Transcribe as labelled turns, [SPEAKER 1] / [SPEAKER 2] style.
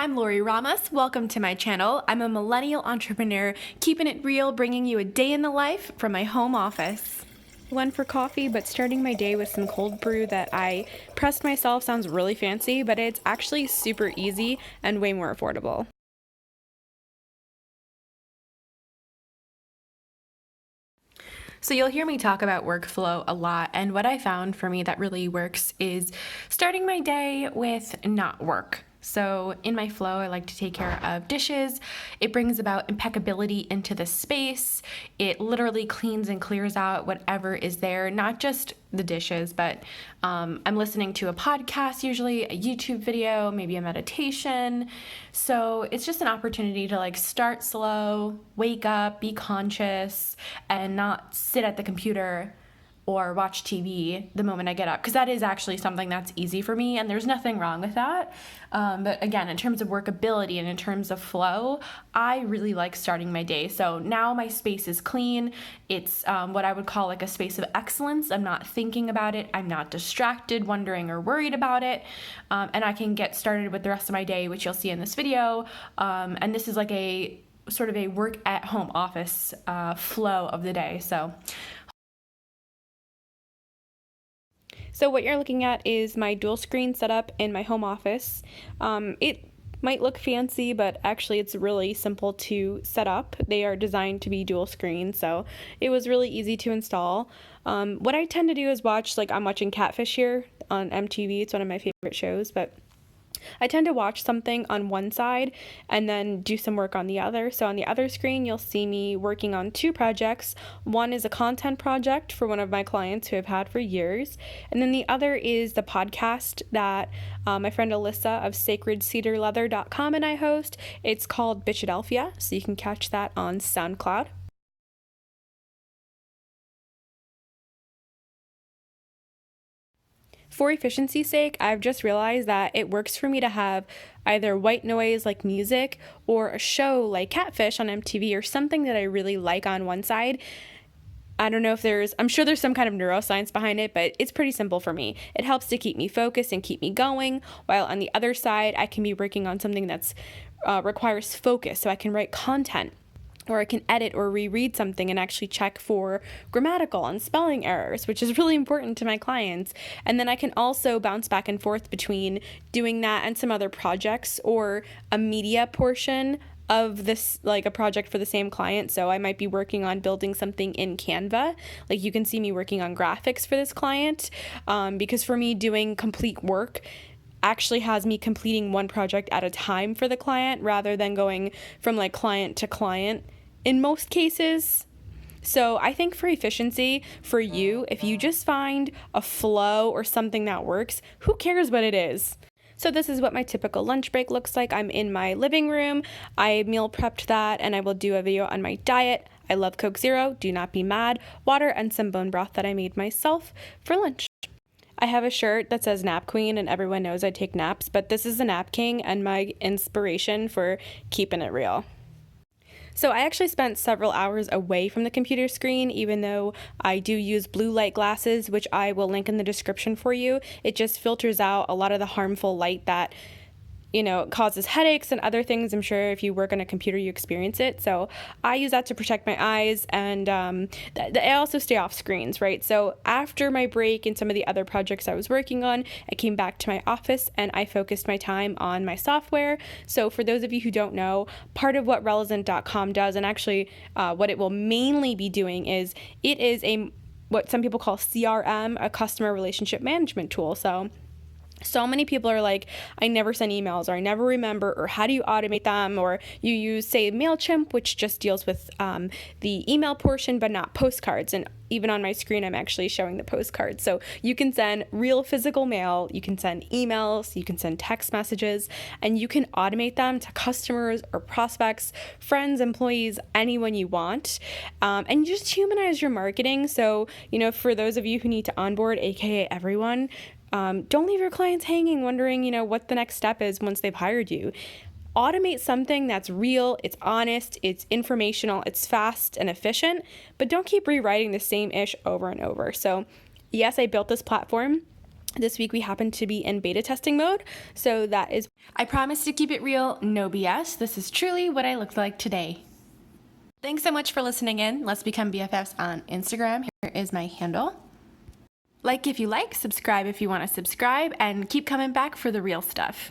[SPEAKER 1] I'm Lori Ramos. Welcome to my channel. I'm a millennial entrepreneur, keeping it real, bringing you a day in the life from my home office. Went for coffee, but starting my day with some cold brew that I pressed myself sounds really fancy, but it's actually super easy and way more affordable. So you'll hear me talk about workflow a lot, and what I found for me that really works is starting my day with not work. So in my flow, I like to take care of dishes. It brings about impeccability into the space. It literally cleans and clears out whatever is there, not just the dishes, but I'm listening to a podcast, usually a YouTube video, maybe a meditation. So it's just an opportunity to start slow, wake up, be conscious, and not sit at the computer or watch TV the moment I get up, because that is actually something that's easy for me, and there's nothing wrong with that. But again, in terms of workability and in terms of flow, I really like starting my day. So now my space is clean. It's what I would call a space of excellence. I'm not thinking about it. I'm not distracted, wondering, or worried about it. And I can get started with the rest of my day, which you'll see in this video. And this is a sort of a work at home office flow of the day. So what you're looking at is my dual screen setup in my home office. It might look fancy, but actually it's really simple to set up. They are designed to be dual screen, so it was really easy to install. What I tend to do is watch, I'm watching Catfish here on MTV. It's one of my favorite shows, but I tend to watch something on one side and then do some work on the other. So on the other screen, you'll see me working on two projects. One is a content project for one of my clients who I've had for years. And then the other is the podcast that my friend Alyssa of sacredcedarleather.com and I host. It's called Bitchadelphia, so you can catch that on SoundCloud. For efficiency's sake, I've just realized that it works for me to have either white noise like music or a show like Catfish on MTV or something that I really like on one side. I don't know if I'm sure there's some kind of neuroscience behind it, but it's pretty simple for me. It helps to keep me focused and keep me going, while on the other side, I can be working on something that's requires focus, so I can write content, or I can edit or reread something and actually check for grammatical and spelling errors, which is really important to my clients. And then I can also bounce back and forth between doing that and some other projects or a media portion of this, a project for the same client. So I might be working on building something in Canva. You can see me working on graphics for this client, because for me, doing complete work actually has me completing one project at a time for the client rather than going from client to client in most cases. So I think for efficiency, for you, if you just find a flow or something that works, who cares what it is? So this is what my typical lunch break looks like. I'm in my living room. I meal prepped that, and I will do a video on my diet. I love Coke Zero, do not be mad, water, and some bone broth that I made myself for lunch. I have a shirt that says Nap Queen, and everyone knows I take naps, but this is a Nap King and my inspiration for keeping it real. So I actually spent several hours away from the computer screen, even though I do use blue light glasses, which I will link in the description for you. It just filters out a lot of the harmful light that causes headaches and other things. I'm sure if you work on a computer, you experience it. So I use that to protect my eyes, and I also stay off screens, right? So after my break and some of the other projects I was working on, I came back to my office and I focused my time on my software. So for those of you who don't know, part of what relevant.com does, and actually what it will mainly be doing, is it is what some people call CRM, a customer relationship management tool. So many people are like, I never send emails, or I never remember, or how do you automate them? Or you use, say, MailChimp, which just deals with the email portion, but not postcards. And even on my screen, I'm actually showing the postcards. So you can send real physical mail, you can send emails, you can send text messages, and you can automate them to customers or prospects, friends, employees, anyone you want. And you just humanize your marketing. So, for those of you who need to onboard, AKA everyone, don't leave your clients hanging wondering, what the next step is once they've hired you. Automate something that's real, it's honest, it's informational, it's fast and efficient, but don't keep rewriting the same ish over and over. So yes, I built this platform This week we happen to be in beta testing mode, so that is, I promise to keep it real, no BS. This is truly what I look like today. Thanks so much for listening in. Let's become BFFs on Instagram. Here is my handle. Like if you like, subscribe if you want to subscribe, and keep coming back for the real stuff.